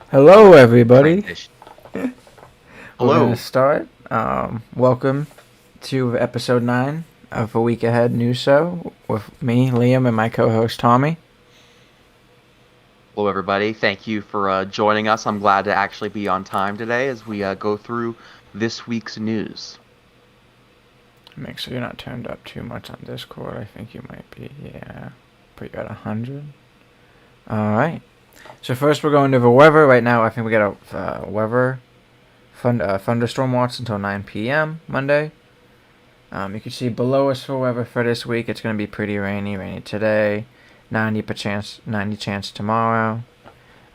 Hello, everybody. Transition. We're gonna Hello. start. Welcome to episode 9 of A Week Ahead News Show with me, Liam, and my co-host Tommy. Hello, everybody. Thank you for joining us. I'm glad to actually be on time today as we go through this week's news. Make sure you're not turned up too much on Discord. I think you might be. Yeah, put you at 100. All right. So first, we're going to the weather. Right now, I think we got a weather thunderstorm watch until 9 p.m. Monday. You can see below us for weather for this week. It's going to be pretty rainy. Rainy today, 90 chance tomorrow.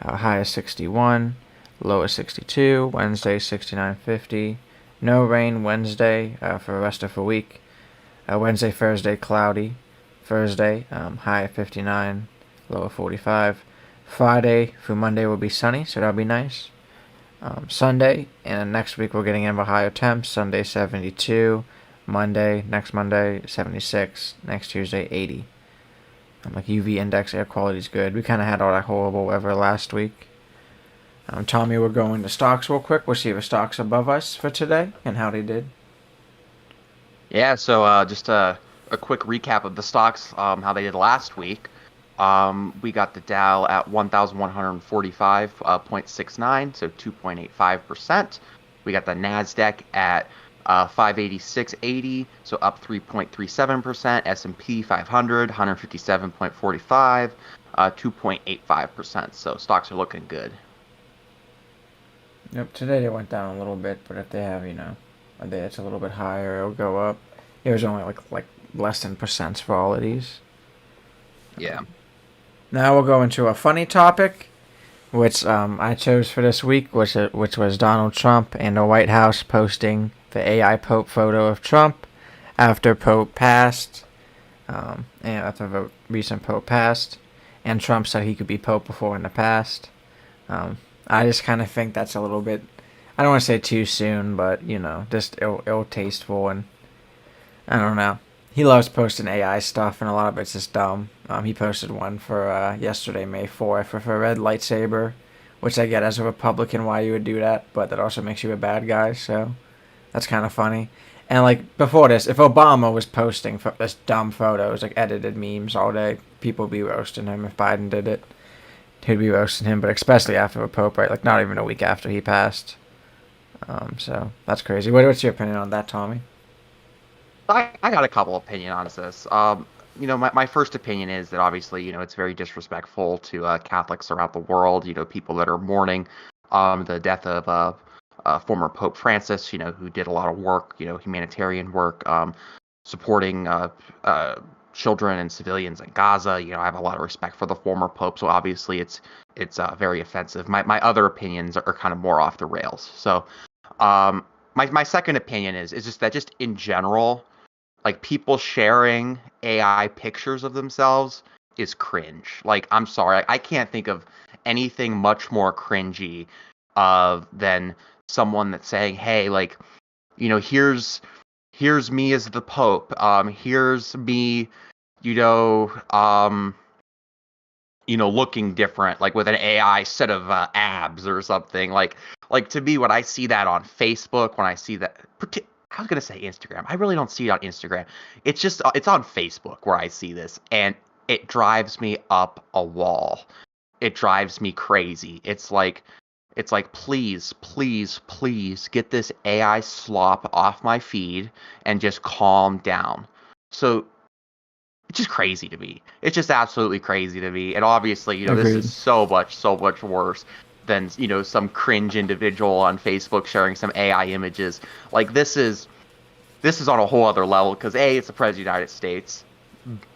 High is 61, low is 62. Wednesday 69.50. No rain Wednesday for the rest of the week. Wednesday, Thursday cloudy. Thursday high of 59, low of 45. Friday through Monday will be sunny, so that'll be nice. Sunday and next week we're getting in the higher temps. Sunday 72, next Monday 76, next Tuesday 80. Like UV index air quality is good. We kind of had all that horrible weather last week. Tommy, we're going to stocks real quick. We'll see the stocks above us for today and how they did. Yeah, so just a quick recap of the stocks, how they did last week. We got the Dow at 1,145.69, so 2.85%. We got the Nasdaq at 586.80, so up 3.37%. S&P 500, 157.45, 2.85%. So stocks are looking good. Yep, today they went down a little bit, but if they have, a day it's a little bit higher, it'll go up. It was only like less than percents for all of these. Yeah. Now we'll go into a funny topic, which I chose for this week, which was Donald Trump and the White House posting the AI Pope photo of Trump after Pope passed, and after the recent Pope passed, and Trump said he could be Pope before in the past. I just kind of think that's a little bit, I don't want to say too soon, but, just ill-tasteful, and I don't know. He loves posting AI stuff, and a lot of it's just dumb. He posted one for yesterday, May 4th, for a red lightsaber, which I get as a Republican why you would do that, but that also makes you a bad guy, so that's kind of funny. And, like, before this, if Obama was posting this dumb photos, like edited memes all day, people would be roasting him. If Biden did it, he'd be roasting him, but especially after the Pope, right? Like, not even a week after he passed. So that's crazy. What's your opinion on that, Tommy? I got a couple opinions on this. My first opinion is that obviously, it's very disrespectful to Catholics throughout the world, people that are mourning the death of former Pope Francis, who did a lot of work, humanitarian work, supporting children and civilians in Gaza. I have a lot of respect for the former Pope, so obviously it's very offensive. My other opinions are kind of more off the rails. So my second opinion is just that just in general, like people sharing AI pictures of themselves is cringe. Like, I'm sorry, I can't think of anything much more cringy than someone that's saying, hey, like, here's me as the Pope. Here's me, looking different, like with an AI set of abs or something. Like to me, when I see that on Facebook, when I see that, I was gonna say Instagram. I really don't see it on Instagram. It's on Facebook where I see this, and it drives me up a wall. It drives me crazy. It's like, please, please, please get this AI slop off my feed and just calm down. So it's just crazy to me. It's just absolutely crazy to me. And obviously, this Agreed. is so much worse than, some cringe individual on Facebook sharing some AI images. Like, this is on a whole other level because A, it's the President of the United States.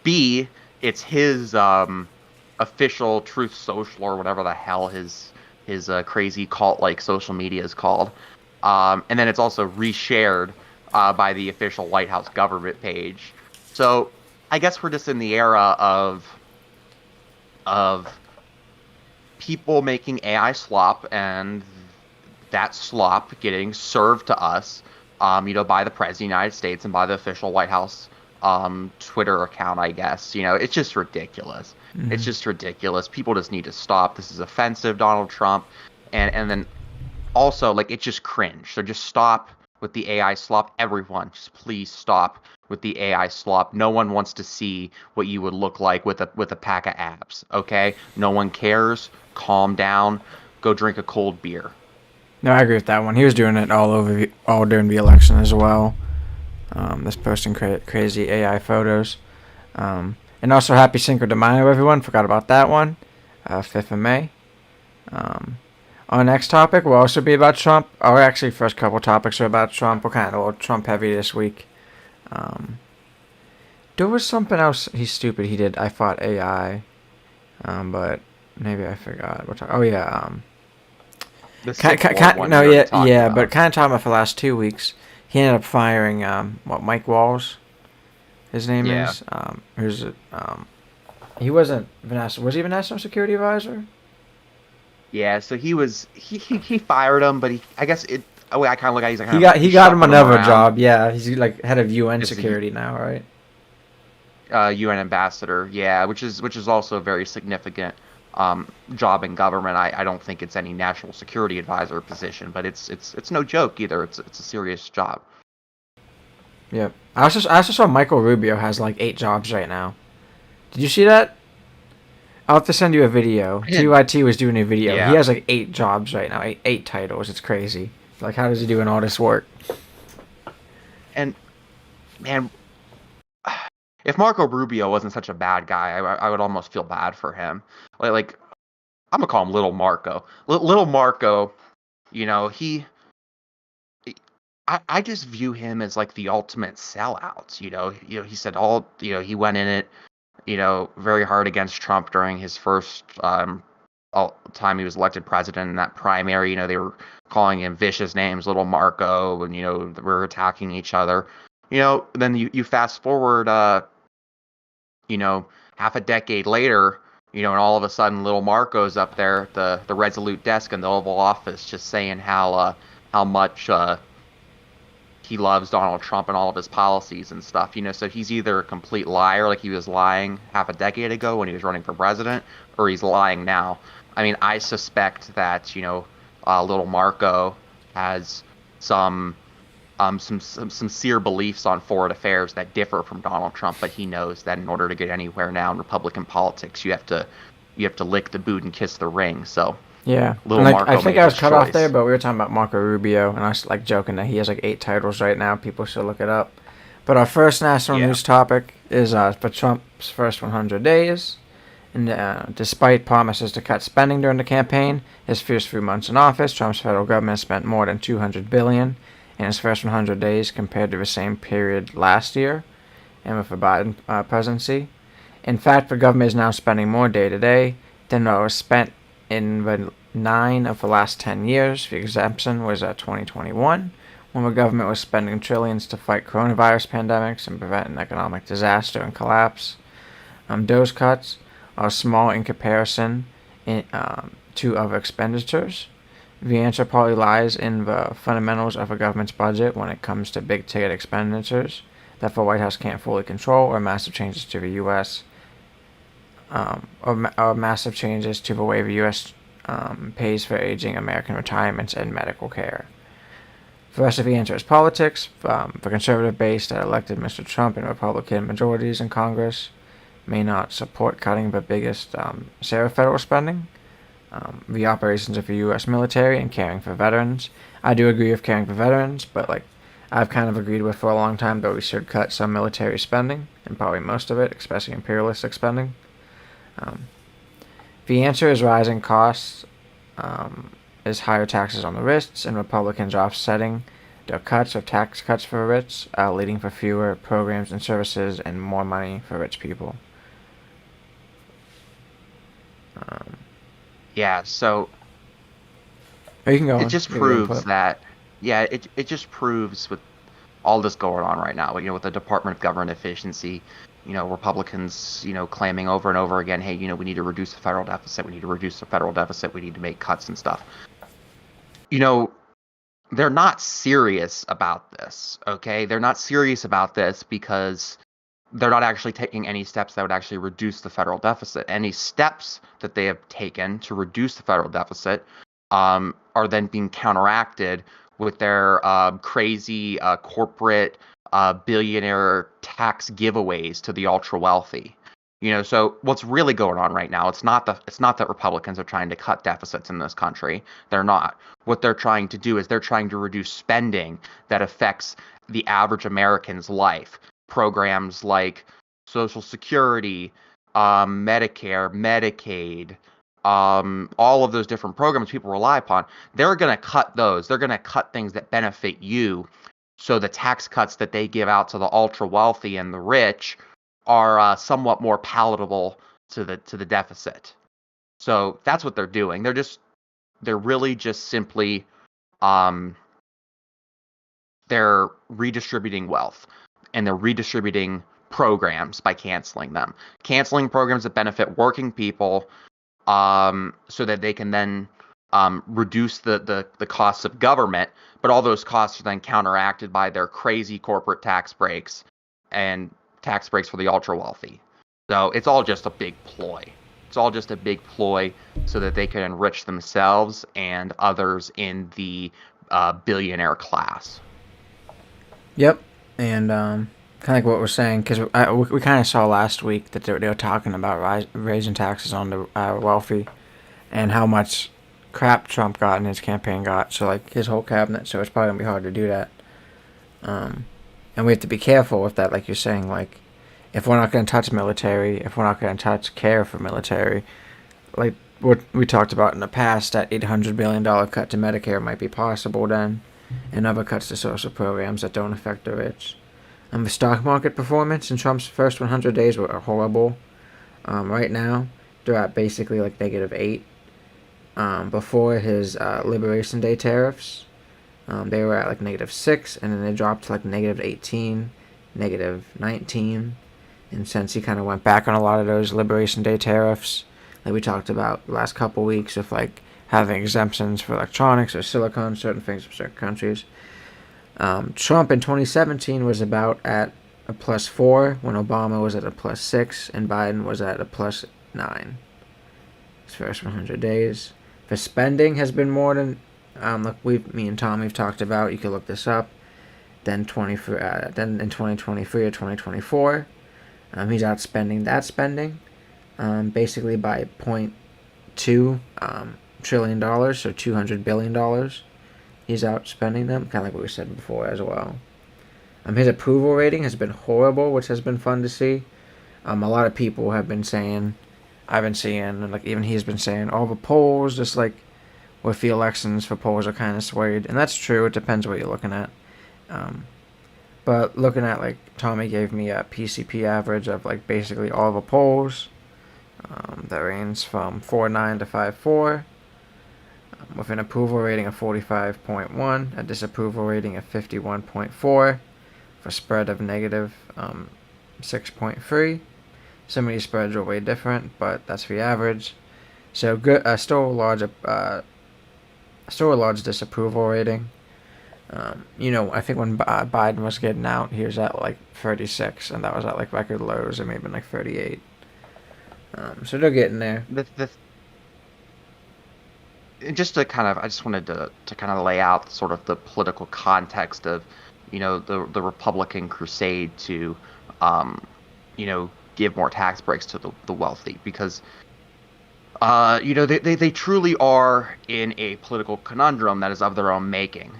B, it's his official Truth Social or whatever the hell his crazy cult-like social media is called. And then it's also reshared by the official White House government page. So I guess we're just in the era of people making AI slop, and that slop getting served to us, by the President of the United States and by the official White House Twitter account, I guess. It's just ridiculous. Mm-hmm. It's just ridiculous. People just need to stop. This is offensive, Donald Trump. And then also, like, it's just cringe. So just stop with the AI slop. Everyone, just please stop with the AI slop. No one wants to see what you would look like with a pack of abs, okay? No one cares. Calm down. Go drink a cold beer. No, I agree with that one. He was doing it all during the election as well. Just posting crazy AI photos. And also, happy Cinco de Mayo, everyone. Forgot about that one. 5th of May. Our next topic will also be about Trump. Our actually first couple topics are about Trump. We're kind of a little Trump heavy this week. Um, there was something else he's stupid he did. I fought AI, but maybe I forgot. Oh yeah, The Sixth Ward one no, you're already yeah, talking yeah, but about. kind of talking about for the last 2 weeks. He ended up firing what Mike Walls, his name Yeah. is. Who's it? He wasn't Vanessa. Was he a national security advisor? Yeah, so he fired him, but he I guess it the way I kind of look at it, he's like He kind of got he he got him shuffled him another around job. Yeah, he's like head of UN as the security now, right? UN ambassador. Yeah, which is also a very significant job in government. I don't think it's any national security advisor position, but it's no joke either. It's a serious job. Yep. I also saw Michael Rubio has like 8 jobs right now. Did you see that? I'll have to send you a video. I didn't. TYT was doing a video. He Yeah, has like 8 jobs right now. Eight titles. It's crazy. Like, how does he doing all this work? and man, if Marco Rubio wasn't such a bad guy, I would almost feel bad for him. Like I'm gonna call him Little Marco. Little Marco, you know, I just view him as like the ultimate sellout. He said he went in it, very hard against Trump during his first time he was elected president in that primary. They were calling him vicious names, Little Marco, and we're attacking each other. Then you fast forward, you know, half a decade later, and all of a sudden, little Marco's up there at the Resolute desk in the Oval Office, just saying how much he loves Donald Trump and all of his policies and stuff. So he's either a complete liar, like he was lying half a decade ago when he was running for president, or he's lying now. I mean, I suspect that little Marco has some some sincere beliefs on foreign affairs that differ from Donald Trump, but he knows that in order to get anywhere now in Republican politics, you have to lick the boot and kiss the ring. So Yeah, and little like I Marco think made I was his cut off there, choice. but we were talking about Marco Rubio, and I was like joking that he has like 8 titles right now. People should look it up. But our first national Yeah. news topic is for Trump's first 100 days. And despite promises to cut spending during the campaign, his first few months in office, Trump's federal government spent more than 200 billion in his first 100 days compared to the same period last year, and with the Biden presidency. In fact, the government is now spending more day to day than what was spent in the 9 of the last 10 years. The exemption was at 2021, when the government was spending trillions to fight coronavirus pandemics and prevent an economic disaster and collapse. Those cuts are small in comparison to other expenditures. The answer probably lies in the fundamentals of a government's budget when it comes to big ticket expenditures that the White House can't fully control, or massive changes to the U.S. Or massive changes to the way the U.S. Pays for aging American retirements and medical care. The rest of the answer is politics. The conservative base that elected Mr. Trump and Republican majorities in Congress may not support cutting the biggest share of federal spending. The operations of the U.S. military and caring for veterans. I do agree with caring for veterans, but like I've kind of agreed with for a long time that we should cut some military spending, and probably most of it, especially imperialistic spending. Um, the answer is rising costs, is higher taxes on the rich, and Republicans offsetting their cuts or tax cuts for the rich, leading for fewer programs and services and more money for rich people. Um, Yeah. So you can go it on. just Give your proves input. that. Yeah, it just proves with all this going on right now, with the Department of Government Efficiency, Republicans, claiming over and over again, hey, we need to reduce the federal deficit, we need to reduce the federal deficit, we need to make cuts and stuff. You know, they're not serious about this, okay? They're not serious about this because they're not actually taking any steps that would actually reduce the federal deficit. Any steps that they have taken to reduce the federal deficit are then being counteracted with their crazy corporate billionaire tax giveaways to the ultra wealthy. So what's really going on right now? It's not that Republicans are trying to cut deficits in this country. They're not. What they're trying to do is they're trying to reduce spending that affects the average American's life. Programs like Social Security, Medicare, Medicaid, all of those different programs people rely upon. They're going to cut those. They're going to cut things that benefit you So the tax cuts that they give out to the ultra wealthy and the rich are somewhat more palatable to the deficit. So that's what they're doing. They're really just simply um, they're redistributing wealth, and they're redistributing programs by canceling them, canceling programs that benefit working people, so that they can then reduce the costs of government. But all those costs are then counteracted by their crazy corporate tax breaks and tax breaks for the ultra wealthy. So it's all just a big ploy. It's all just a big ploy so that they can enrich themselves and others in the billionaire class. Yep. And kind of like what we're saying, because we kind of saw last week that they were talking about raising taxes on the wealthy and how much crap Trump got and his campaign got. So, like, his whole cabinet. So it's probably going to be hard to do that. And we have to be careful with that, like you're saying. Like, if we're not going to touch military, if we're not going to touch care for military, like what we talked about in the past, that $800 billion cut to Medicare might be possible then, and other cuts to social programs that don't affect the rich. The stock market performance in Trump's first 100 days were horrible. Right now, they're at basically like -8. Before his Liberation Day tariffs, they were at like -6, and then they dropped to like -18, -19. And since he kind of went back on a lot of those Liberation Day tariffs, like we talked about the last couple weeks, of like having exemptions for electronics or silicon, certain things from certain countries. Trump in 2017 was about at a +4, when Obama was at a +6, and Biden was at a +9. His first 100 days. For spending has been more than, like me and Tom, we've talked about. You can look this up. Then then in 2023 or 2024, he's outspending that spending, basically by $0.2 trillion, so $200 billion. He's outspending them, kind of like what we said before as well. His approval rating has been horrible, which has been fun to see. A lot of people have been saying, I've been seeing, and like even he's been saying, all the polls, just like with the elections for polls, are kind of swayed, and that's true. It depends what you're looking at. But looking at, like, Tommy gave me a PCP average of like basically all the polls. That range from 4.9 to 5.4. With an approval rating of 45.1, a disapproval rating of 51.4, for a spread of -6.3. Some of these spreads are way different, but that's the average. So good, still a large disapproval rating. I think when Biden was getting out, he was at like 36, and that was at like record lows, or maybe like 38. So they're getting there. I just wanted to kind of lay out sort of the political context of, the Republican crusade to, give more tax breaks to the wealthy, because, they truly are in a political conundrum that is of their own making.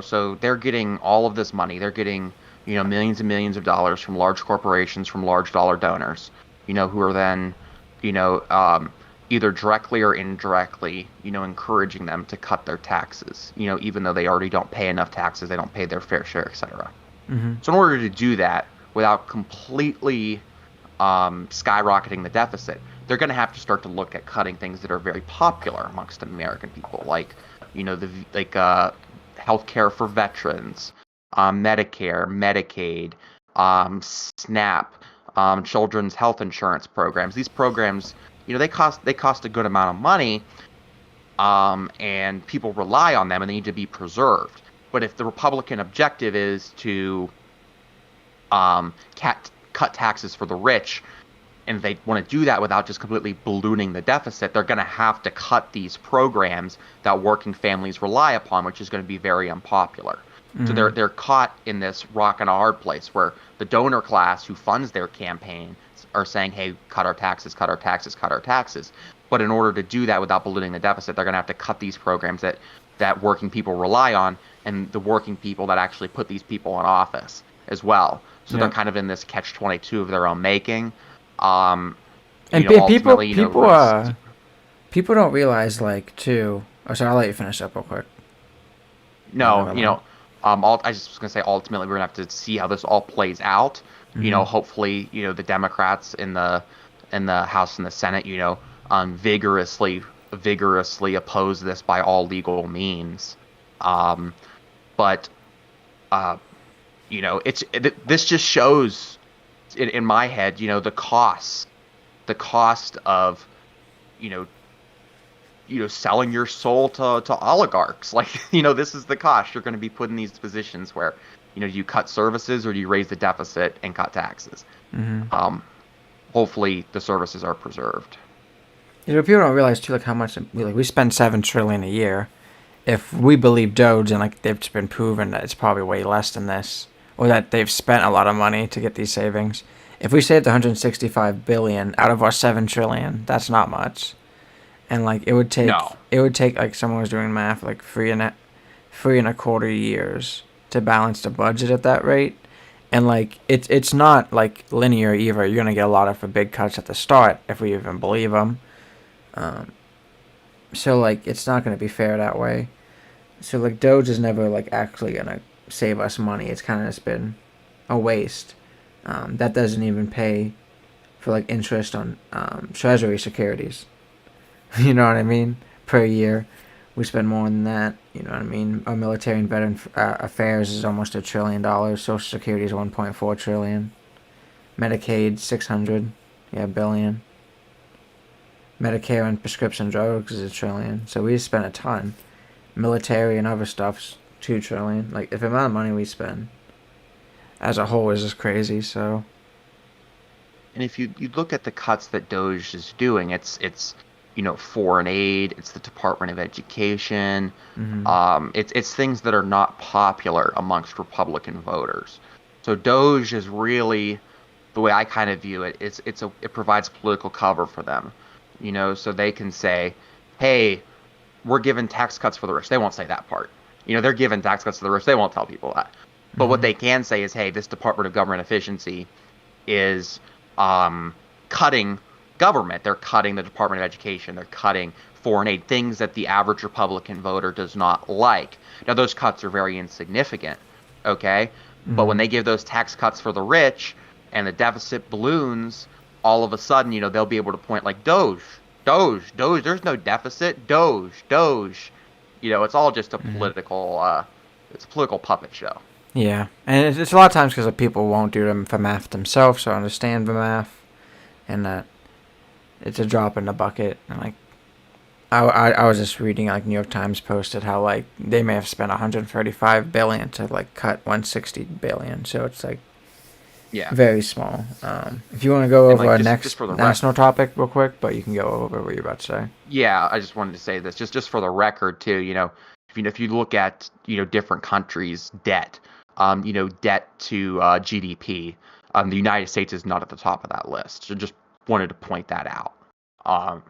So they're getting all of this money. They're getting, millions and millions of dollars from large corporations, from large dollar donors, who are then, either directly or indirectly, encouraging them to cut their taxes, even though they already don't pay enough taxes, they don't pay their fair share, etc. Mm-hmm. So in order to do that without completely skyrocketing the deficit, they're going to have to start to look at cutting things that are very popular amongst American people, like, healthcare for veterans, Medicare, Medicaid, SNAP, children's health insurance programs. These programs, they cost a good amount of money, and people rely on them, and they need to be preserved. But if the Republican objective is to cut taxes for the rich, and they want to do that without just completely ballooning the deficit, they're going to have to cut these programs that working families rely upon, which is going to be very unpopular. Mm-hmm. So they're caught in this rock and a hard place where the donor class who funds their campaign are saying, hey, cut our taxes, cut our taxes, cut our taxes. But in order to do that without ballooning the deficit, they're going to have to cut these programs that working people rely on, and the working people that actually put these people in office as well. So they're kind of in this catch-22 of their own making. And people don't realize, like, too. Oh, sorry, I'll let you finish up real quick. No, I just was gonna say ultimately we're gonna have to see how this all plays out. Hmm. Hopefully, the Democrats in the House and the Senate, vigorously oppose this by all legal means. Um, but uh, this just shows in my head, the cost of you know selling your soul to oligarchs. Like, this is the cost. You're going to be put in these positions where, you cut services or you raise the deficit and cut taxes. Hmm. Um, Hopefully the services are preserved. People don't realize too, like how much we spend 7 trillion a year. If we believe Doge, and like they've been proven that it's probably way less than this, or that they've spent a lot of money to get these savings. If we saved 165 billion out of our 7 trillion, that's not much. And like No. it would take like someone was doing math like 3.25 years to balance the budget at that rate. And like it's not like linear either. You're gonna get a lot of big cuts at the start if we even believe them. Um, so like it's not gonna be fair that way. So like Doge is never like actually gonna save us money. It's kind of just been a waste. That doesn't even pay for like interest on treasury securities. You know what I mean? Per year, we spend more than that. You know what I mean? Our military and veteran affairs is almost $1 trillion. Social Security is 1.4 trillion. Medicaid 600, yeah, billion. Medicare and prescription drugs is 1 trillion. So we spend a ton. Military and other stuff's 2 trillion. Like if the amount of money we spend as a whole is just crazy. So And if you look at the cuts that Doge is doing, it's foreign aid, it's the Department of Education, mm-hmm. it's things that are not popular amongst Republican voters. So Doge is really, the way I kind of view it, it provides political cover for them. So they can say, hey, we're giving tax cuts for the rich. They won't say that part. They're giving tax cuts to the rich. They won't tell people that. But what Mm-hmm. they can say is, hey, this Department of Government Efficiency is um, cutting government. They're cutting the Department of Education. They're cutting foreign aid, things that the average Republican voter does not like. Now, those cuts are very insignificant, okay? But when Mm-hmm. they give those tax cuts for the rich and the deficit balloons, all of a sudden, they'll be able to point like Doge, Doge, Doge. There's no deficit. Doge, Doge. It's all just Mm-hmm. it's a political puppet show. Yeah, and it's a lot of times because people won't do them for math themselves or understand the math, and that it's a drop in the bucket. And like I was just reading like New York Times posted how like they may have spent 135 billion to like cut 160 billion, so it's like Yeah. very small. If you want to go And over like our just next for the national topic real quick, but you can go over what you're about to say. Yeah, I just wanted to say this just for the record too. If you look at different countries' debt, debt to GDP, the United States is not at the top of that list. So just wanted to point that out. Um,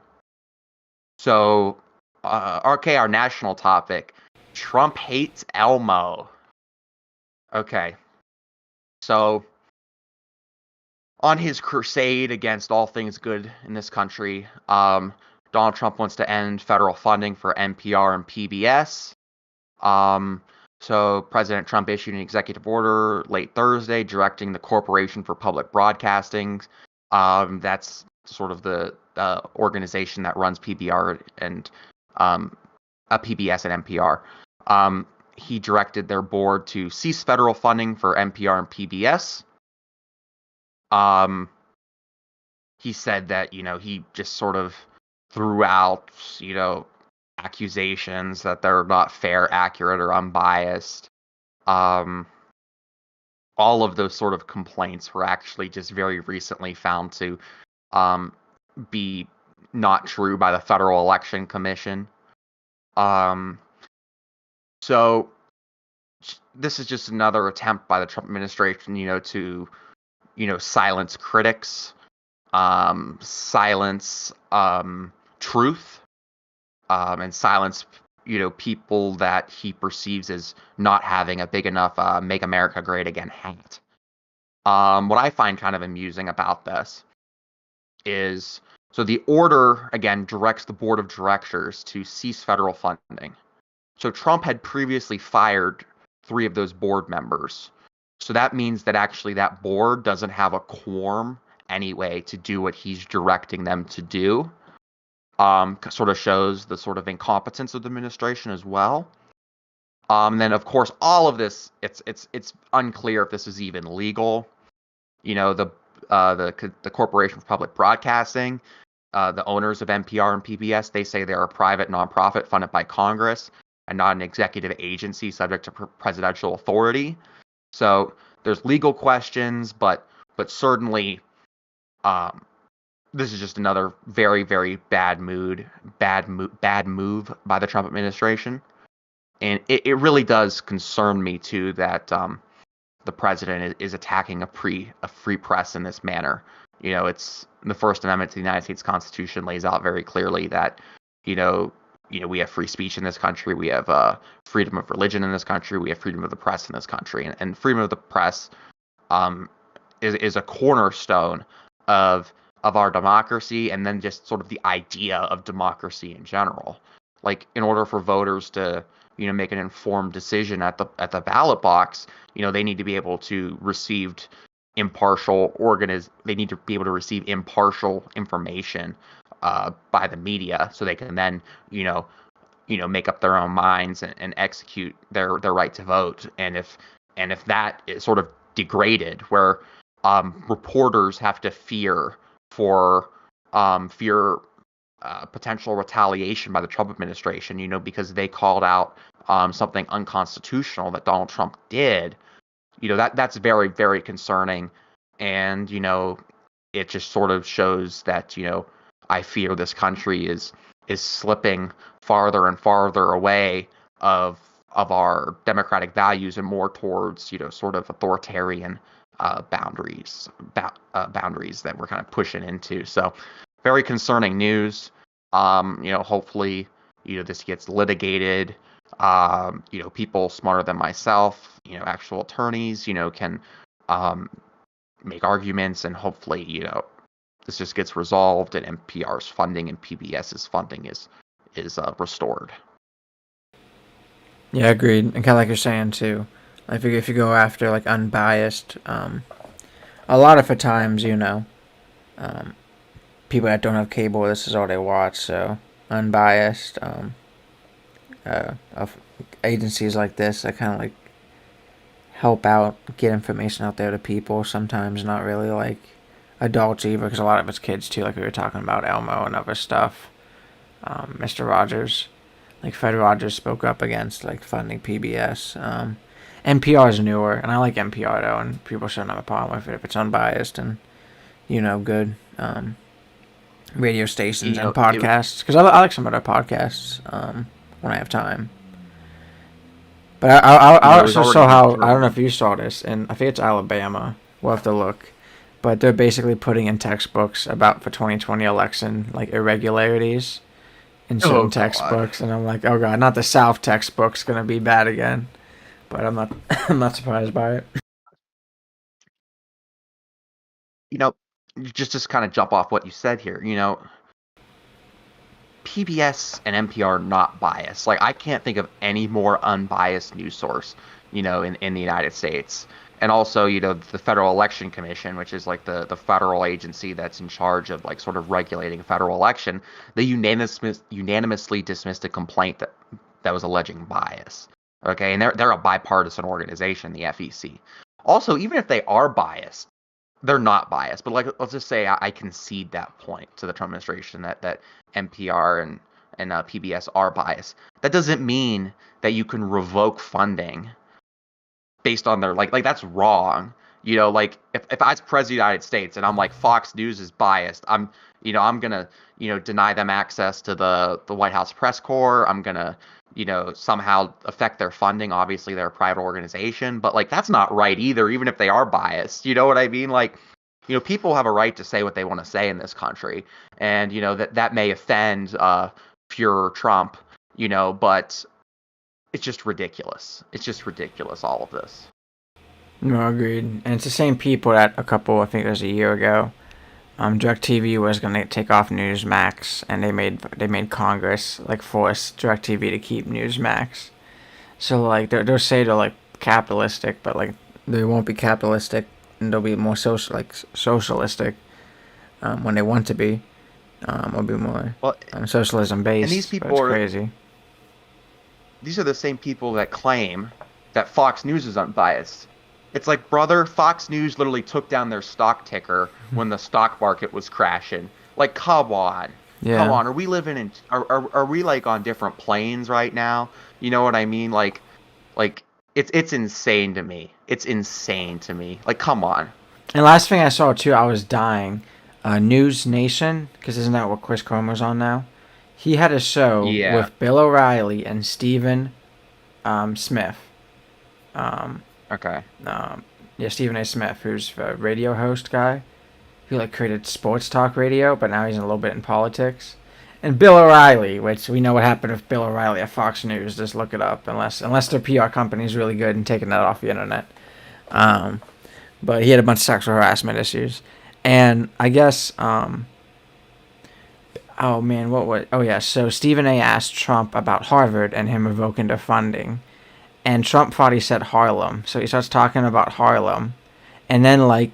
so, okay, our national topic: Trump hates Elmo. Okay, so on his crusade against all things good in this country, Donald Trump wants to end federal funding for NPR and PBS. Um, so President Trump issued an executive order late Thursday directing the Corporation for Public Broadcasting. That's sort of the organization that runs PBR and PBS and NPR. He directed their board to cease federal funding for NPR and PBS. Um, he said that he just sort of threw out accusations that they're not fair, accurate, or unbiased. Um, all of those sort of complaints were actually just very recently found to um, be not true by the Federal Election Commission. Um, so this is just another attempt by the Trump administration, to silence critics, silence truth, and silence people that he perceives as not having a big enough "Make America Great Again" hat. What I find kind of amusing about this is, so the order again directs the board of directors to cease federal funding. So Trump had previously fired 3 of those board members. So that means that actually that board doesn't have a quorum anyway to do what he's directing them to do. Sort of shows the sort of incompetence of the administration as well. Then of course all of this, it's unclear if this is even legal. The Corporation for Public Broadcasting, the owners of NPR and PBS, they say they're a private nonprofit funded by Congress and not an executive agency subject to presidential authority. So there's legal questions, but certainly, this is just another very, very bad move by the Trump administration, and it really does concern me too that the president is attacking a free press in this manner. It's the First Amendment to the United States Constitution lays out very clearly that we have free speech in this country, we have freedom of religion in this country, we have freedom of the press in this country, and freedom of the press is a cornerstone of our democracy, and then just sort of the idea of democracy in general. Like, in order for voters to make an informed decision at the ballot box, they need to be able to receive impartial information by the media, so they can then make up their own minds and execute their right to vote. And if that is sort of degraded, where reporters have to fear potential retaliation by the Trump administration, because they called out something unconstitutional that Donald Trump did, that's very, very concerning. And, it just sort of shows that, I fear this country is slipping farther and farther away of our democratic values and more towards, sort of authoritarian boundaries that we're kind of pushing into. So very concerning news. Hopefully, this gets litigated. People smarter than myself, actual attorneys, can make arguments, and hopefully, this just gets resolved and NPR's funding and PBS's funding is restored. Yeah, agreed. And kind of like you're saying too, like if you go after like unbiased, a lot of the times, people that don't have cable, this is all they watch. So unbiased, of agencies like this that kind of like help out, get information out there to people. Sometimes not really like adults either, because a lot of it's kids too. Like we were talking about Elmo and other stuff. Mr. Rogers, like Fred Rogers, spoke up against like funding PBS. NPR is newer, and I like NPR though, and people shouldn't have a problem with it if it's unbiased and good radio stations and podcasts. Because I like some of their podcasts when I have time. But I also saw how, I don't know if you saw this, and I think it's Alabama. We'll have to look. But they're basically putting in textbooks about the 2020 election, like irregularities in certain textbooks, and I'm like, oh god, not the South textbook's gonna be bad again. But I'm not I'm not surprised by it. Just kind of jump off what you said here. PBS and NPR are not biased. Like, I can't think of any more unbiased news source, in the United States. And also, the Federal Election Commission, which is like the federal agency that's in charge of like sort of regulating a federal election, they unanimously dismissed a complaint that was alleging bias. Okay, and they're a bipartisan organization, the FEC. Also, even if they are biased, they're not biased. But like, let's just say I concede that point to the Trump administration that NPR and PBS are biased. That doesn't mean that you can revoke funding based on their like that's wrong. Like if I was president of the United States and I'm like, Fox News is biased, I'm gonna deny them access to the White House press corps. I'm gonna somehow affect their funding. Obviously they're a private organization, but like that's not right either, even if they are biased. You know what I mean? Like, people have a right to say what they want to say in this country, and that may offend Fuhrer Trump, but it's just ridiculous. It's just ridiculous, all of this. No, agreed. And it's the same people that I think it was a year ago, DirecTV was going to take off Newsmax, and they made Congress like force DirecTV to keep Newsmax. So like they'll say to like capitalistic, but like they won't be capitalistic, and they'll be more socialistic when they want to be. Or be more Well, socialism and these based. But people it's are crazy. these are the same people that claim that Fox News is unbiased. It's like, brother, Fox News literally took down their stock ticker when the stock market was crashing. Like, come on. Come Yeah. on. Are we living in are we like on different planes right now? You know what I mean? Like it's insane to me. It's insane to me. Like, come on. And last thing I saw too, I was dying. News Nation, because isn't that what Chris Cromer's on now? He had a show Yeah. with Bill O'Reilly and Stephen Smith. Um, Okay. yeah, Stephen A. Smith, who's a radio host guy, who like created sports talk radio, but now he's a little bit in politics. And Bill O'Reilly, which we know what happened with Bill O'Reilly at Fox News. Just look it up, unless their PR company is really good and taking that off the internet. Um, but he had a bunch of sexual harassment issues, and I guess oh man, what was? Oh yeah, so Stephen A. asked Trump about Harvard and him revoking the funding, and Trump thought he said Harlem, so he starts talking about Harlem, and then like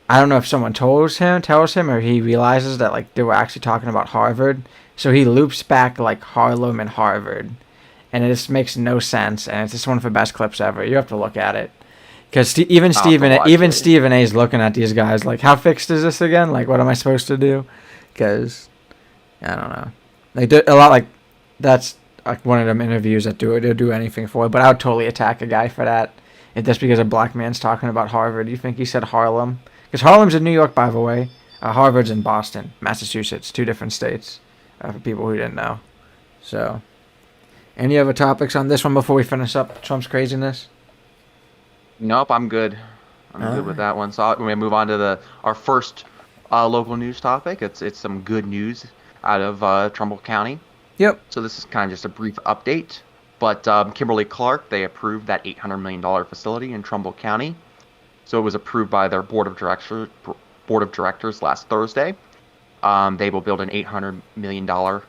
I don't know if someone tells him, or he realizes that like they were actually talking about Harvard, so he loops back like Harlem and Harvard, and it just makes no sense, and it's just one of the best clips ever. You have to look at it. Because I'll have to watch Even it. Stephen A. is looking at these guys like, how fixed is this again? Like, what am I supposed to do? Because I don't know. Like a lot like that's like one of them interviews that they'll do anything for. But I would totally attack a guy for that. If just because a black man's talking about Harvard, you think he said Harlem? Because Harlem's in New York, by the way. Harvard's in Boston, Massachusetts, 2 different states. For people who didn't know. So, any other topics on this one before we finish up Trump's craziness? Nope, I'm good. I'm good with Alright. that one. So we're gonna move on to our first local news topic. It's some good news out of Trumbull County. Yep. So this is kind of just a brief update. But Kimberly Clark, they approved that $800 million facility in Trumbull County. So it was approved by their board of directors last Thursday. They will build an $800 million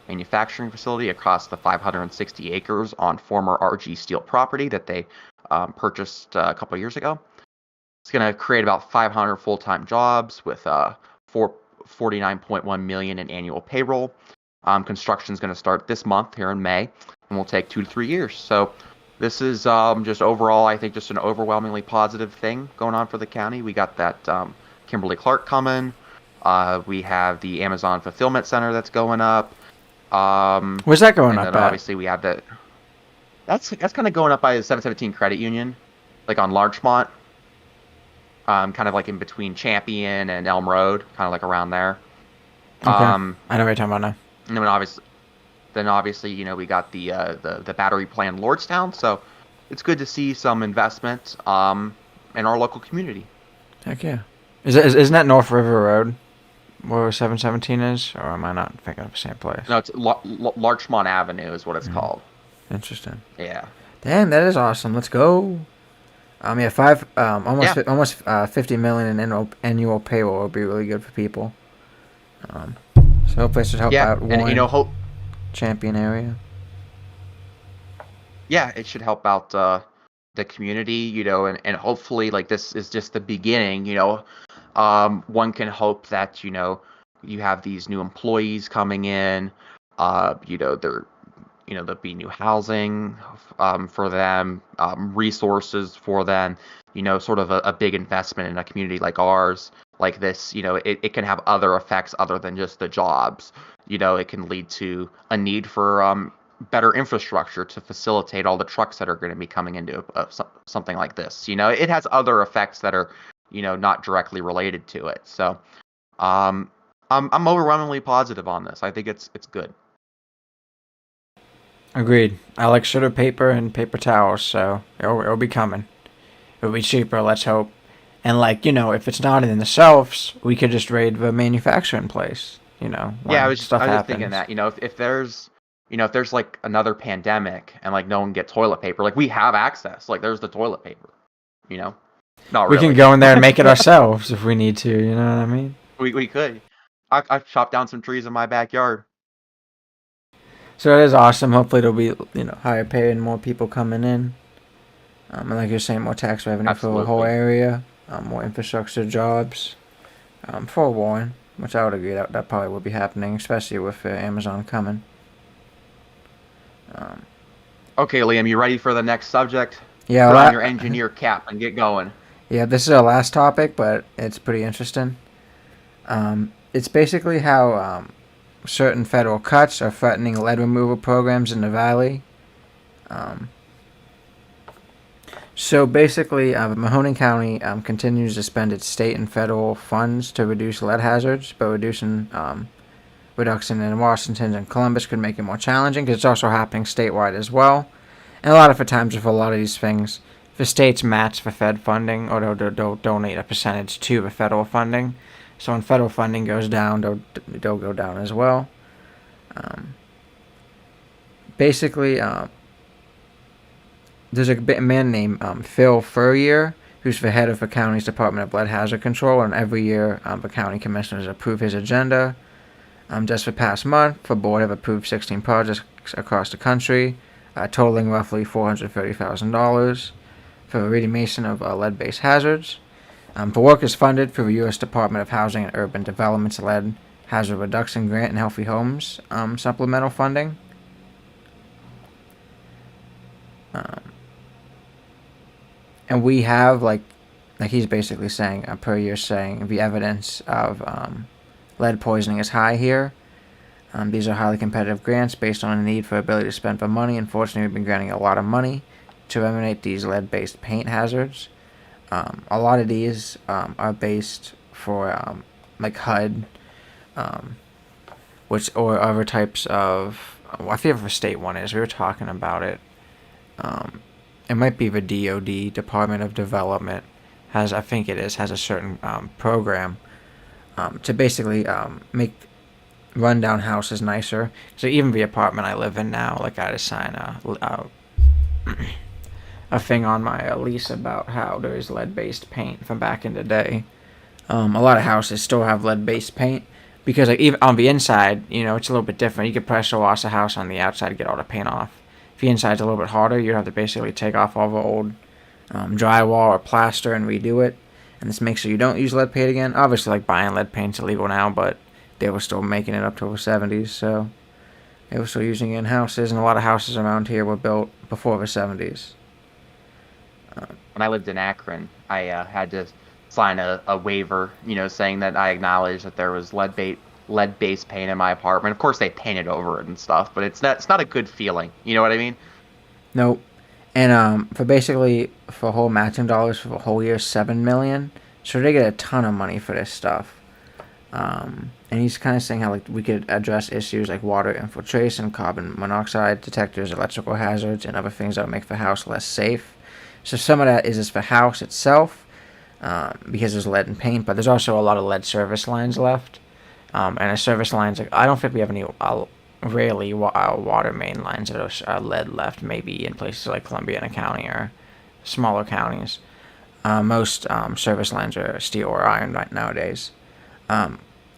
manufacturing facility across the 560 acres on former RG Steel property that they purchased a couple of years ago. It's going to create about 500 full-time jobs with 49.1 million in annual payroll. Construction is going to start this month here in May and will take 2 to 3 years. So this is just overall, I think, just an overwhelmingly positive thing going on for the county. We got that Kimberly Clark coming. We have the Amazon Fulfillment Center that's going up. Where's that going and up then at? obviously we have that. That's kind of going up by the 717 Credit Union, like on Larchmont. Kind of like in between Champion and Elm Road, kind of like around there. Okay. I know what you're talking about now. And then obviously, you know, we got the battery plant in Lordstown, so it's good to see some investment in our local community. Heck yeah. Isn't that North River Road where 717 is? Or am I not thinking of the same place? No, it's Larchmont Avenue is what it's called. Interesting. Yeah. Damn, that is awesome. Let's go. Yeah, almost 50 million in annual payroll would be really good for people. So hopefully it should help Yeah, out and Warren, you know, Champion area. yeah, it should help out the community, you know, and hopefully, like, this is just the beginning, you know. One can hope that, you know, you have these new employees coming in, you know, there'll be new housing for them, resources for them, you know, sort of a big investment in a community like ours, like this, you know, it can have other effects other than just the jobs. You know, it can lead to a need for better infrastructure to facilitate all the trucks that are going to be coming into something like this. You know, it has other effects that are, you know, not directly related to it. So, I'm overwhelmingly positive on this. I think it's good. Agreed. I like sugar paper and paper towels, so it'll be coming. It'll be cheaper, let's hope. And like, you know, if it's not in the shelves, we could just raid the manufacturing place. You know, Yeah, I when was stuff I was happens. thinking that, you know, if there's like another pandemic and like no one get toilet paper, like we have access. Like there's the toilet paper, you know? Not We really. can go in there and make it ourselves if we need to. You know what I mean? We could. I've chopped down some trees in my backyard. So it is awesome. Hopefully, it'll be higher pay and more people coming in. And like you're saying, more tax revenue for the whole Absolutely. area, more infrastructure jobs for Warren, which I would agree that probably would be happening, especially with Amazon coming. Um, Okay, Liam, you ready for the next subject? yeah, Put on your engineer cap and get going. yeah, this is our last topic, but it's pretty interesting. It's basically how certain federal cuts are threatening lead removal programs in the valley. Um, So basically, Mahoning County continues to spend its state and federal funds to reduce lead hazards, but reduction in Washington and Columbus could make it more challenging because it's also happening statewide as well. And a lot of the times with a lot of these things, the states match the Fed funding or they'll donate a percentage to the federal funding. So when federal funding goes down, they'll go down as well. Um, basically, there's a man named Phil Furrier, who's the head of the county's Department of Lead Hazard Control, and every year the county commissioners approve his agenda. Just the past month, the board have approved 16 projects across the country, totaling roughly $430,000 for the remediation of lead-based hazards. The work is funded through the U.S. Department of Housing and Urban Development's Lead Hazard Reduction Grant and Healthy Homes supplemental funding. And we have like he's basically saying per year saying the evidence of lead poisoning is high here. These are highly competitive grants based on a need for ability to spend the money. Unfortunately, we've been granting a lot of money to eliminate these lead-based paint hazards. A lot of these are based for like HUD, which or other types of. Well, I forget what the state one is. We were talking about it. It might be the DoD, Department of Development, has I think it is has a certain program to basically make rundown houses nicer. So even the apartment I live in now, like I had to sign a thing on my lease about how there's lead-based paint from back in the day. A lot of houses still have lead-based paint because like even on the inside, it's a little bit different. You could pressure wash a house on the outside to get all the paint off. If the inside's a little bit harder, you'd have to basically take off all the old drywall or plaster and redo it. And this makes sure you don't use lead paint again. Obviously, like buying lead paint's illegal now, but they were still making it up to the 70s, so they were still using it in houses, and a lot of houses around here were built before the 70s. When I lived in Akron, I had to sign a waiver, saying that I acknowledged that there was lead-based paint in my apartment. Of course, they painted over it and stuff, but it's not a good feeling. You know what I mean? Nope. And for whole matching dollars for the whole year, $7 million. So they get a ton of money for this stuff. And he's kind of saying how like we could address issues like water infiltration, carbon monoxide detectors, electrical hazards, and other things that would make the house less safe. So some of that is just the house itself, because there's lead and paint, but there's also a lot of lead service lines left. And the service lines, like, I don't think we have any rarely water main lines that are lead left. Maybe in places like Columbiana County or smaller counties. Most service lines are steel or iron right nowadays.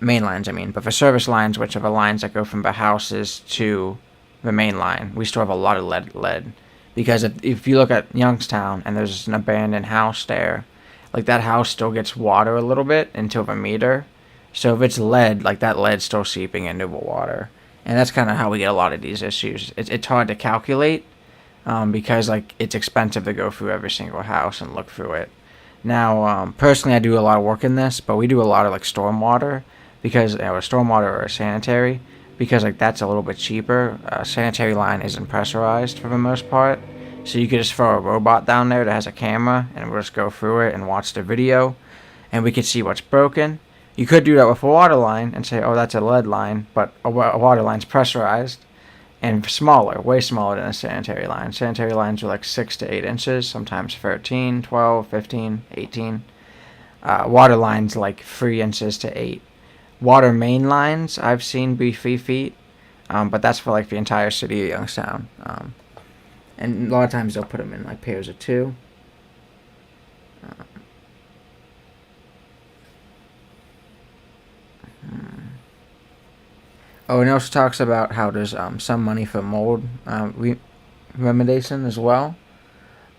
Main lines, I mean. But for service lines, which are the lines that go from the houses to the main line, we still have a lot of lead. Because if you look at Youngstown and there's an abandoned house there, like that house still gets water a little bit into the meter. So if it's lead, like that lead's still seeping into the water. And that's kind of how we get a lot of these issues. It's hard to calculate because like it's expensive to go through every single house and look through it. Now, personally, I do a lot of work in this, but we do a lot of like stormwater because stormwater or sanitary because like that's a little bit cheaper. Sanitary line isn't pressurized for the most part, so you could just throw a robot down there that has a camera and we'll just go through it and watch the video, and we could see what's broken. You could do that with a water line and say, oh, that's a lead line, but a water line's pressurized and smaller, way smaller than a sanitary line. Sanitary lines are like 6 to 8 inches, sometimes 13, 12, 15, 18. Water lines like 3 inches to 8. Water main lines I've seen be 3 feet, but that's for like the entire city of Youngstown. And a lot of times they'll put them in like pairs of 2. Oh, and it also talks about how there's some money for mold remediation as well.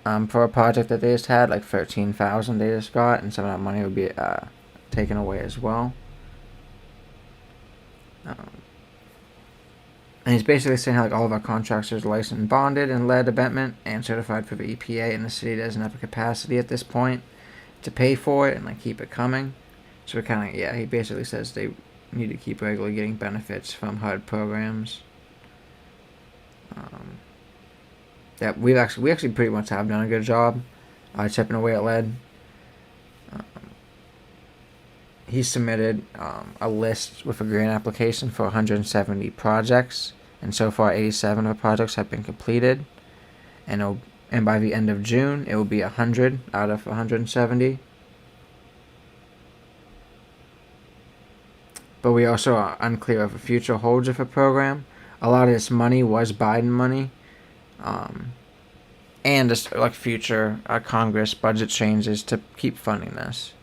for a project that they just had, like 13,000 they just got, and some of that money would be taken away as well. And he's basically saying how like all of our contractors are licensed, bonded, and lead abatement and certified for the EPA, and the city doesn't have the capacity at this point to pay for it and like keep it coming. So we kind of he basically says they need to keep regularly getting benefits from HUD programs. Yeah, we actually pretty much have done a good job chipping away at lead. He submitted a list with a grant application for 170 projects, and so far 87 of the projects have been completed, and by the end of June it will be 100 out of 170. But we also are unclear of the future holds of the program. A lot of this money was Biden money, and just like future Congress budget changes to keep funding this.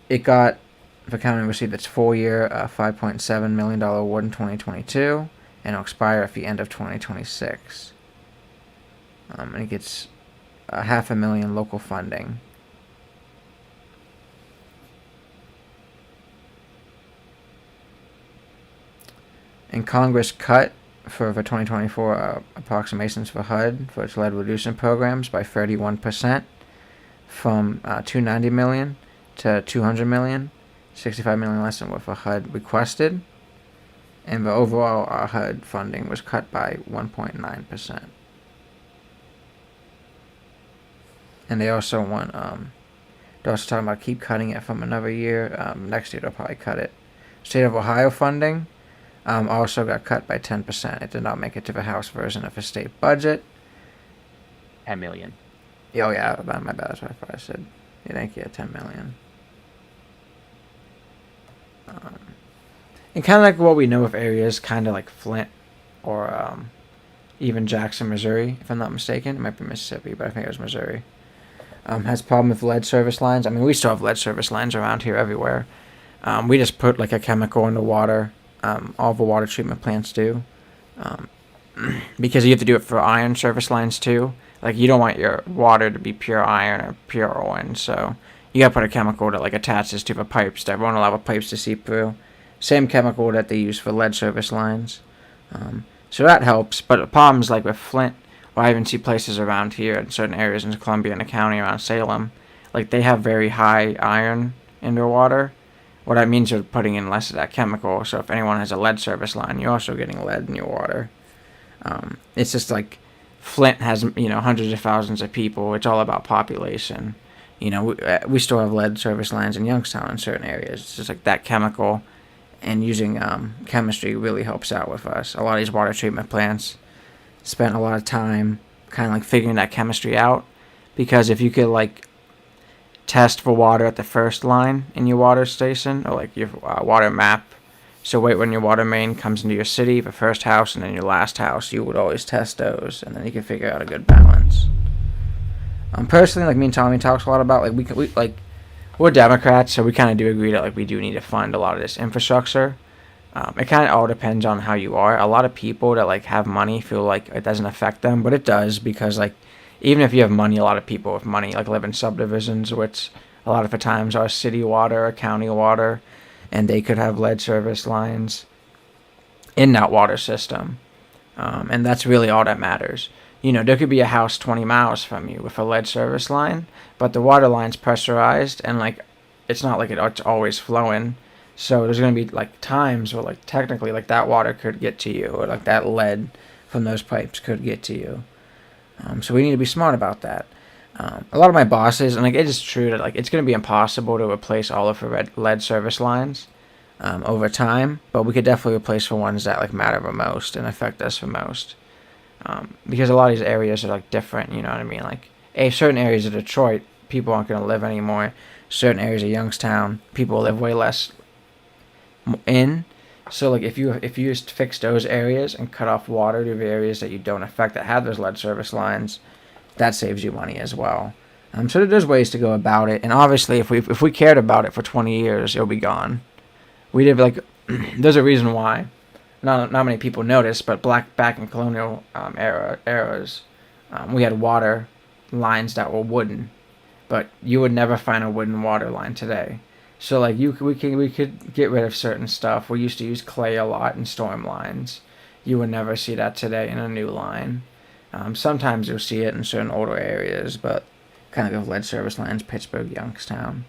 The county received its 4-year, $5.7 million award in 2022, and it'll expire at the end of 2026. And it gets $500,000 local funding. And Congress cut for the 2024 approximations for HUD for its lead reduction programs by 31%, from $290 million to $200 million, $65 million less than what the HUD requested, and the overall HUD funding was cut by 1.9%. And they also want they're also talking about keep cutting it from another year. Next year they'll probably cut it. State of Ohio funding also got cut by 10%. It did not make it to the House version of the state budget. 10 million. Oh yeah, my bad. That's what I said. Yeah, thank you. 10 million. And kind of like what we know of areas, kind of like Flint or even Jackson, Missouri, if I'm not mistaken. It might be Mississippi, but I think it was Missouri. Has a problem with lead service lines. I mean, we still have lead service lines around here everywhere. We just put like a chemical in the water. All the water treatment plants do. Because you have to do it for iron service lines too. Like you don't want your water to be pure iron or pure oil, so you gotta put a chemical that like attaches to the pipes that won't allow the pipes to seep through. Same chemical that they use for lead service lines. So that helps, but the problems like with Flint, or I even see places around here in certain areas in Columbia and the county around Salem, like they have very high iron in their water. What that means you're putting in less of that chemical, so if anyone has a lead service line, you're also getting lead in your water. It's just like Flint has, hundreds of thousands of people. It's all about population. We still have lead service lines in Youngstown in certain areas. It's just like that chemical, and using chemistry really helps out with us. A lot of these water treatment plants spent a lot of time kind of like figuring that chemistry out, because if you could like test for water at the first line in your water station, or like your water map, so wait when your water main comes into your city, the first house and then your last house, you would always test those, and then you can figure out a good balance. Personally, like me and Tommy talks a lot about, like we're Democrats, so we kind of do agree that like we do need to fund a lot of this infrastructure. It kind of all depends on how you are. A lot of people that like have money feel like it doesn't affect them, but it does, because like even if you have money, a lot of people with money like live in subdivisions, which a lot of the times are city water or county water, and they could have lead service lines in that water system. And that's really all that matters. There could be a house 20 miles from you with a lead service line, but the water line's pressurized, and like it's not like it's always flowing. So there's going to be like times where like technically like that water could get to you, or like that lead from those pipes could get to you. So we need to be smart about that. A lot of my bosses, and like it is true that like it's going to be impossible to replace all of the lead service lines over time, but we could definitely replace the ones that like matter the most and affect us the most. Because a lot of these areas are like different, you know what I mean? Like certain areas of Detroit, people aren't going to live anymore. Certain areas of Youngstown, people live way less in. So like if you just fix those areas and cut off water to the areas that you don't affect that have those lead service lines, that saves you money as well. So there's ways to go about it, and obviously if we cared about it for 20 years, it'll be gone. We did like there's a reason why not many people notice, but back in colonial eras, We had water lines that were wooden, but you would never find a wooden water line today. So like we could get rid of certain stuff. We used to use clay a lot in storm lines. You would never see that today in a new line. Sometimes you'll see it in certain older areas, but kind of lead service lines, Pittsburgh, Youngstown,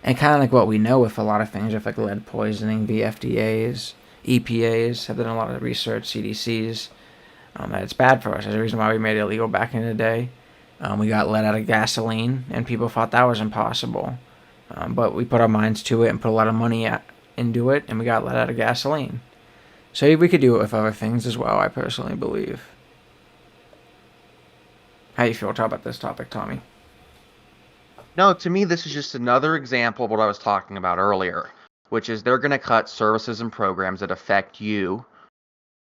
and kind of like what we know with a lot of things, with like lead poisoning, VFDAs, EPAs have done a lot of research, CDCs, that it's bad for us. There's a reason why we made it illegal back in the day. We got lead out of gasoline, and people thought that was impossible. But we put our minds to it and put a lot of money into it, and we got lead out of gasoline. So we could do it with other things as well, I personally believe. How you feel about this topic, Tommy? No, to me, this is just another example of what I was talking about earlier, which is they're going to cut services and programs that affect you,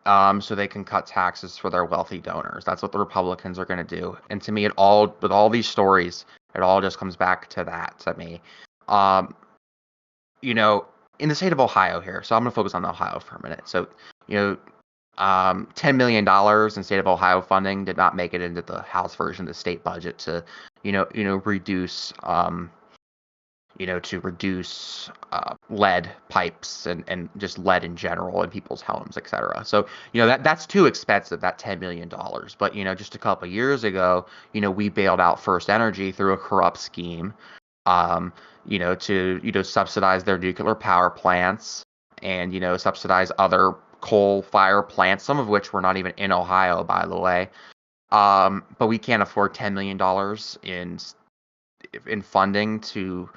so they can cut taxes for their wealthy donors. That's what the Republicans are going to do. And to me, with all these stories, it all just comes back to that to me. In the state of Ohio here, so I'm going to focus on Ohio for a minute. So, $10 million in state of Ohio funding did not make it into the House version of the state budget to, reduce, lead pipes and just lead in general in people's homes, etc. So, that's too expensive, that $10 million. But, just a couple of years ago, we bailed out First Energy through a corrupt scheme, to subsidize their nuclear power plants and, subsidize other coal fire plants, some of which were not even in Ohio, by the way. But we can't afford $10 million in funding to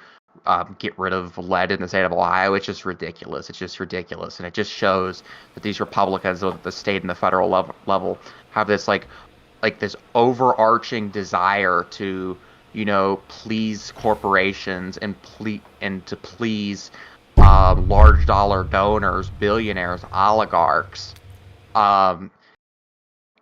get rid of lead in the state of Ohio. It's just ridiculous. And it just shows that these Republicans at the state and the federal level have this like this overarching desire to please corporations and to please large dollar donors, billionaires, oligarchs, and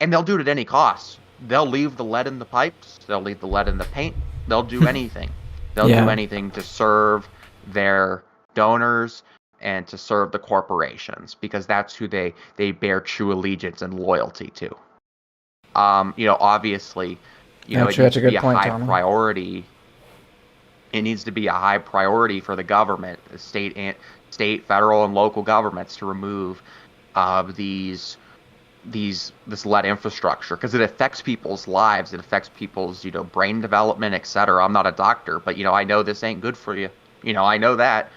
they'll do it at any cost. They'll leave the lead in the pipes. They'll leave the lead in the paint. They'll do anything. They'll do anything to serve their donors and to serve the corporations, because that's who they bear true allegiance and loyalty to. Obviously, it needs to be a high priority. It needs to be a high priority for the government, the state, federal, and local governments to remove this lead infrastructure, because it affects people's lives. It affects people's brain development, etc. I'm not a doctor, but I know this ain't good for you. I know that.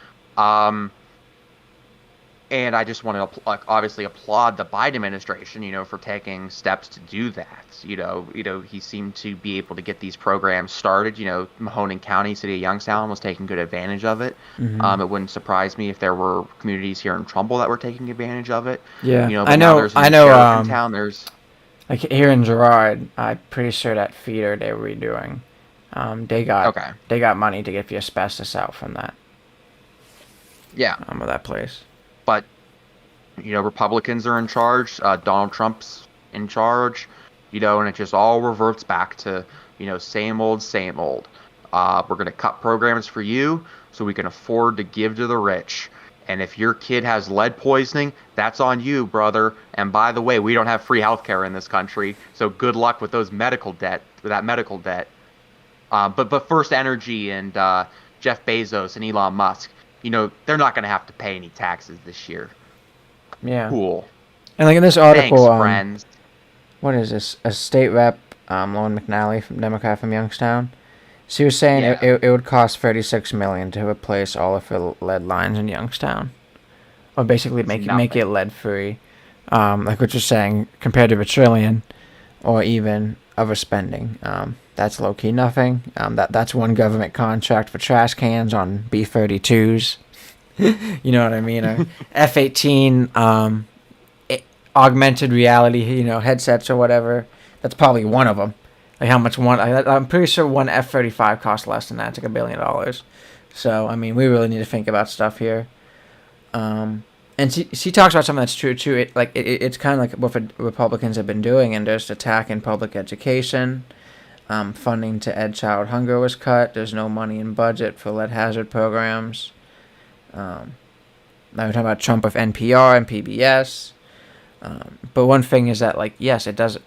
And I just want to obviously applaud the Biden administration, for taking steps to do that. He seemed to be able to get these programs started. Mahoning County, City of Youngstown was taking good advantage of it. Mm-hmm. It wouldn't surprise me if there were communities here in Trumbull that were taking advantage of it. Yeah, I know. Town, there's like here in Girard, I'm pretty sure that feeder they were redoing. They got money to get the asbestos out from that. Yeah. Of that place. But, Republicans are in charge. Donald Trump's in charge, and it just all reverts back to, same old, same old. We're going to cut programs for you so we can afford to give to the rich. And if your kid has lead poisoning, that's on you, brother. And by the way, we don't have free healthcare in this country, so good luck with that medical debt. But First Energy and Jeff Bezos and Elon Musk, they're not going to have to pay any taxes this year. Yeah. Cool. And like in this article, thanks, friends. What is this? A state rep, Lauren McNally, Democrat from Youngstown. She was saying it would cost $36 million to replace all of the lead lines in Youngstown, or basically make it lead free. Like what you're saying, compared to $1 trillion, or even other spending. That's low key nothing. That's one government contract for trash cans on B-32s. You know what I mean? Or F-18 augmented reality, headsets or whatever. That's probably one of them. Like how much one? I'm pretty sure one F-35 costs less than that. It's like $1 billion. So I mean, we really need to think about stuff here. And she talks about something that's true too. It's kind of like what the Republicans have been doing, and just attacking public education. Funding to end child hunger was cut. There's no money in budget for lead hazard programs. Now we're talking about Trump with NPR and PBS. But one thing is that, like, yes, it does.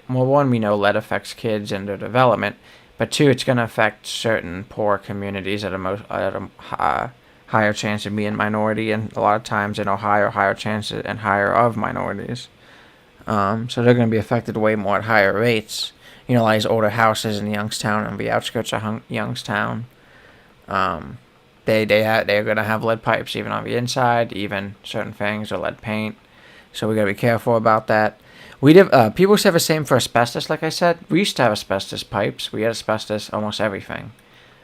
Well, one, we know lead affects kids and their development, but two, it's going to affect certain poor communities at a higher chance of being minority, and a lot of times in Ohio, higher chances and higher of minorities. So they're going to be affected way more at higher rates. You know, like these older houses in Youngstown and the outskirts of Youngstown. They're going to have lead pipes even on the inside, even certain things, or lead paint. So we got to be careful about that. People say the same for asbestos. Like I said, we used to have asbestos pipes. We had asbestos almost everything,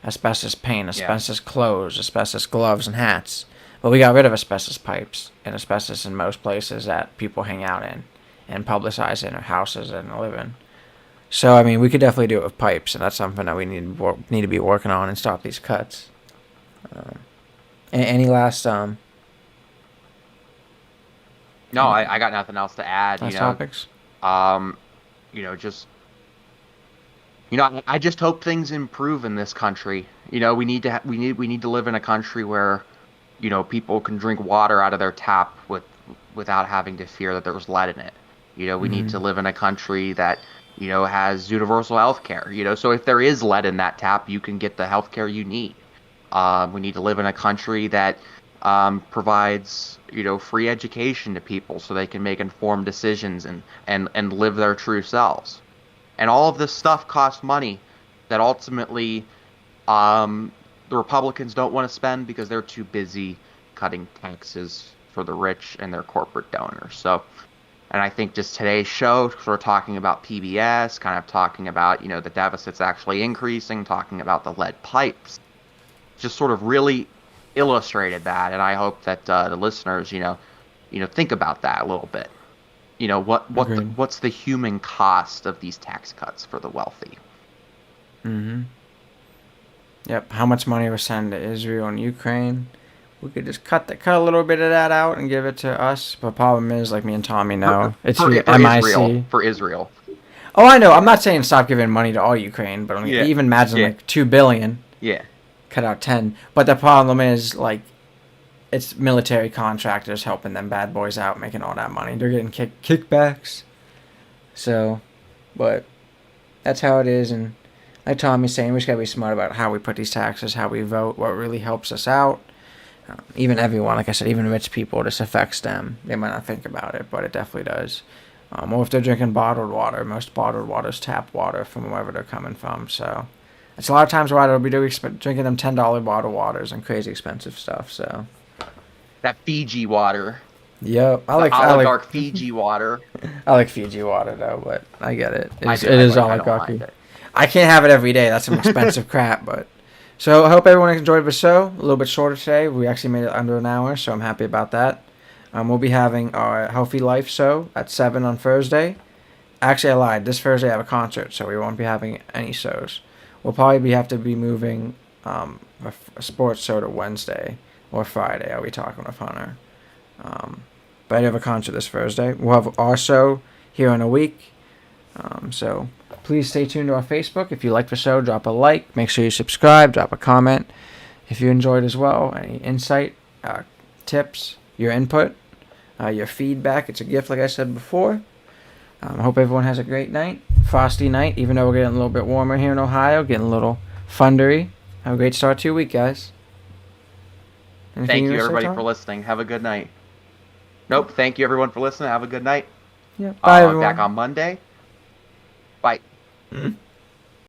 asbestos paint, asbestos clothes, asbestos gloves and hats. But we got rid of asbestos pipes and asbestos in most places that people hang out in and publicize in, or houses and live in. So I mean, we could definitely do it with pipes, and that's something that we need to be working on and stop these cuts. Any last No, I got nothing else to add. topics? Just I just hope things improve in this country. We need to we need to live in a country where people can drink water out of their tap without having to fear that there's lead in it. We need to live in a country that has universal health care. So if there is lead in that tap, you can get the health care you need. We need to live in a country that provides free education to people so they can make informed decisions and live their true selves. And all of this stuff costs money that ultimately the Republicans don't want to spend because they're too busy cutting taxes for the rich and their corporate donors. So, and I think just today's show, we're talking about PBS, kind of talking about the deficits actually increasing, talking about the lead pipes, just sort of really illustrated that. And I hope that the listeners think about that a little bit. What's the human cost of these tax cuts for the wealthy? Yep. How much money was sent to Israel and Ukraine? We could just cut a little bit of that out and give it to us. But the problem is, like me and Tommy know, it's for MIC. For Israel. Oh, I know. I'm not saying stop giving money to all Ukraine, but I mean, even imagine like $2 billion. Yeah. Cut out 10. But the problem is, like, it's military contractors helping them bad boys out, making all that money. They're getting kickbacks. So, but that's how it is. And like Tommy's saying, we just gotta be smart about how we put these taxes, how we vote, what really helps us out. Even everyone, like I said, even rich people, this affects them. They might not think about it, but it definitely does. Or if they're drinking bottled water, most bottled water is tap water from wherever they're coming from. So it's a lot of times why they'll be drinking them $10 bottled waters and crazy expensive stuff. So that Fiji water. Yep, I like Fiji water. I like Fiji water though, but I get it. It is oligarchy. I can't have it every day. That's some expensive crap, but. So I hope everyone enjoyed the show. A little bit shorter today. We actually made it under an hour, so I'm happy about that. We'll be having our Healthy Life show at 7 on Thursday. Actually, I lied. This Thursday I have a concert, so we won't be having any shows. We'll probably have to be moving a sports show to Wednesday or Friday. I'll be talking with Hunter. But I have a concert this Thursday. We'll have our show here in a week. So please stay tuned to our Facebook. If you like the show, drop a like. Make sure you subscribe. Drop a comment. If you enjoyed as well, any insight, tips, your input, your feedback. It's a gift, like I said before. I hope everyone has a great night. Frosty night, even though we're getting a little bit warmer here in Ohio. Getting a little thundery. Have a great start to your week, guys. Thank you, everybody, for listening. Have a good night. Nope. Thank you, everyone, for listening. Have a good night. Yeah. Bye, everyone. Back on Monday. Bye. Mm-hmm.